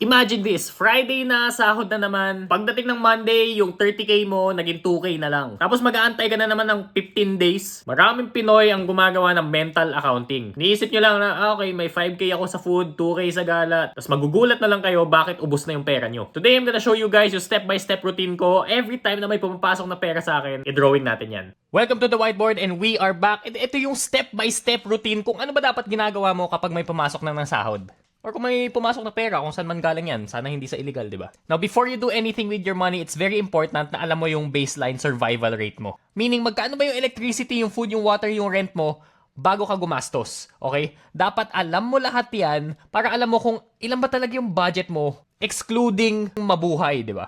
Imagine this, Friday na, sahod na naman. Pagdating ng Monday, yung 30K mo, naging 2K na lang. Tapos mag-aantay ka na naman ng 15 days. Maraming Pinoy ang gumagawa ng mental accounting. Niisip nyo lang na, okay, may 5K ako sa food, 2K sa gala. Tapos magugulat na lang kayo bakit ubos na yung pera nyo. Today, I'm gonna show you guys yung step-by-step routine ko. Every time na may pumapasok na pera sa akin, i-drawing natin yan. Welcome to the whiteboard and we are back. Ito yung step-by-step routine kung ano ba dapat ginagawa mo kapag may pumasok na ng sahod. Or kung may pumasok na pera, kung saan man galing yan, sana hindi sa illegal, di ba? Now, before you do anything with your money, it's very important na alam mo yung baseline survival rate mo. Meaning, magkano ba yung electricity, yung food, yung water, yung rent mo, bago ka gumastos, okay? Dapat alam mo lahat yan para alam mo kung ilan ba talaga yung budget mo, excluding mabuhay, di ba?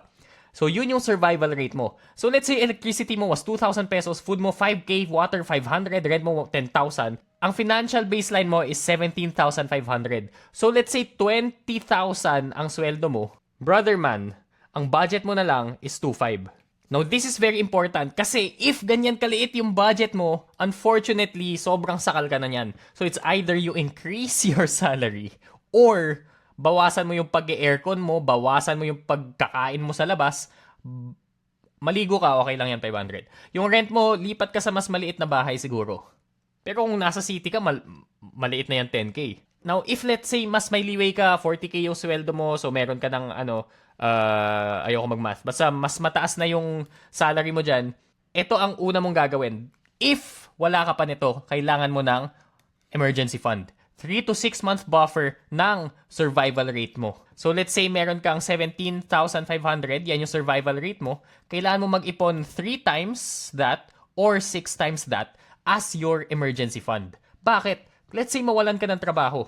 So, yun yung survival rate mo. So, let's say electricity mo was 2,000 pesos, food mo 5K, water 500, rent mo 10,000. Ang financial baseline mo is 17,500. So, let's say 20,000 ang sweldo mo. Brother man, ang budget mo na lang is 2,500. Now, this is very important kasi if ganyan kaliit yung budget mo, unfortunately, sobrang sakal ka na yan. So, it's either you increase your salary or bawasan mo yung pag-aircon mo, bawasan mo yung pagkakain mo sa labas, maligo ka, okay lang yan, 500. Yung rent mo, lipat ka sa mas maliit na bahay siguro. Pero kung nasa city ka, maliit na yan 10K. Now, if let's say mas may leeway ka, 40K yung sweldo mo, so meron ka ng ayoko mag-math, basta mas mataas na yung salary mo dyan, ito ang una mong gagawin. If wala ka pa nito, kailangan mo ng emergency fund. 3 to 6 month buffer ng survival rate mo. So let's say meron kang 17,500, yan yung survival rate mo. Kailangan mo mag-ipon 3 times that or 6 times that as your emergency fund. Bakit? Let's say mawalan ka ng trabaho.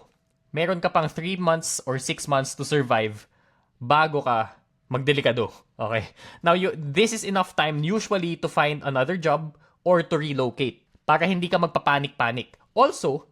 Meron ka pang 3 months or 6 months to survive bago ka magdelikado. Okay? Now, this is enough time usually to find another job or to relocate para hindi ka magpapanik-panik. Also,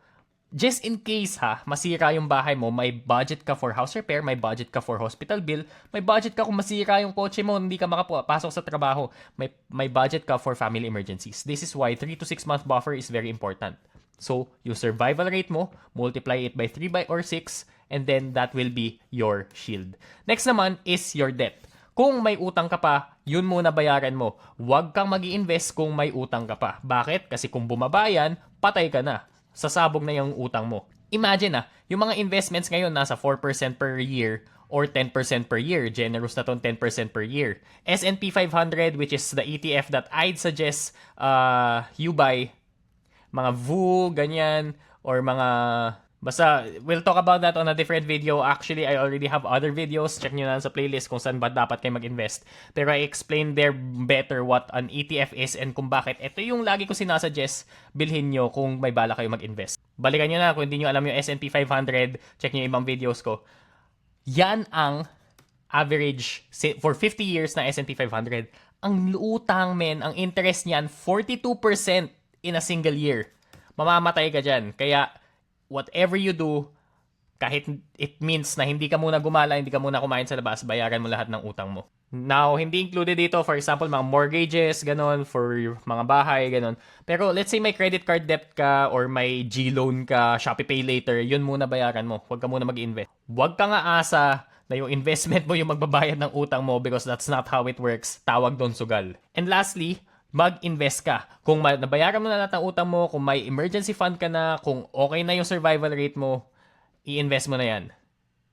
just in case masira yung bahay mo, may budget ka for house repair, may budget ka for hospital bill, may budget ka kung masira yung kotse mo, hindi ka makapasok sa trabaho, may budget ka for family emergencies. This is why 3 to 6 month buffer is very important. So, yung survival rate mo, multiply it by 3 or 6, and then that will be your shield. Next naman is your debt. Kung may utang ka pa, yun muna bayaran mo. Huwag kang mag-i-invest kung may utang ka pa. Bakit? Kasi kung bumabayan, patay ka na. Sasabog na yung utang mo. Imagine yung mga investments ngayon nasa 4% per year or 10% per year. Generous na tong 10% per year. S&P 500, which is the ETF that I'd suggest you buy, mga VU, ganyan, or mga... Basta, we'll talk about that on a different video. Actually, I already have other videos. Check nyo na sa playlist kung saan ba dapat kayo mag-invest. Pero I explained there better what an ETF is and kung bakit. Ito yung lagi ko sinasuggest, bilhin nyo kung may bala kayo mag-invest. Balikan nyo na kung hindi nyo alam yung S&P 500. Check nyo yung ibang videos ko. Yan ang average for 50 years na S&P 500. Ang utang, men, ang interest niyan, 42% in a single year. Mamamatay ka dyan. Kaya, whatever you do, kahit it means na hindi ka muna gumala, hindi ka muna kumain sa labas, bayaran mo lahat ng utang mo. Now, hindi included dito, for example, mga mortgages, ganon, for mga bahay, ganon. Pero let's say may credit card debt ka or may G-loan ka, Shopee Pay Later, yun muna bayaran mo. Huwag ka muna mag-invest. Huwag ka nga asa na yung investment mo yung magbabayad ng utang mo because that's not how it works. Tawag doon sugal. And lastly, mag-invest ka. Kung nabayaran mo na lahat ng utang mo, kung may emergency fund ka na, kung okay na yung survival rate mo, i-invest mo na yan.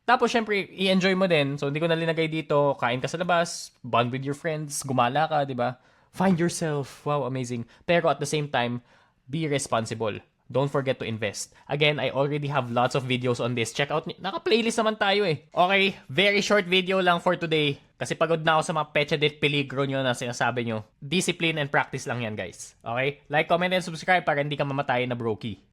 Tapos, syempre, i-enjoy mo din. So, hindi ko na linagay dito, kain ka sa labas, bond with your friends, gumala ka, di ba? Find yourself. Wow, amazing. Pero at the same time, be responsible. Don't forget to invest. Again, I already have lots of videos on this. Check out, naka-playlist naman tayo eh. Okay, very short video lang for today. Kasi pagod na ako sa mga pecha de peligro nyo na sinasabi nyo. Discipline and practice lang yan, guys. Okay? Like, comment, and subscribe para hindi ka mamatayin na brokey.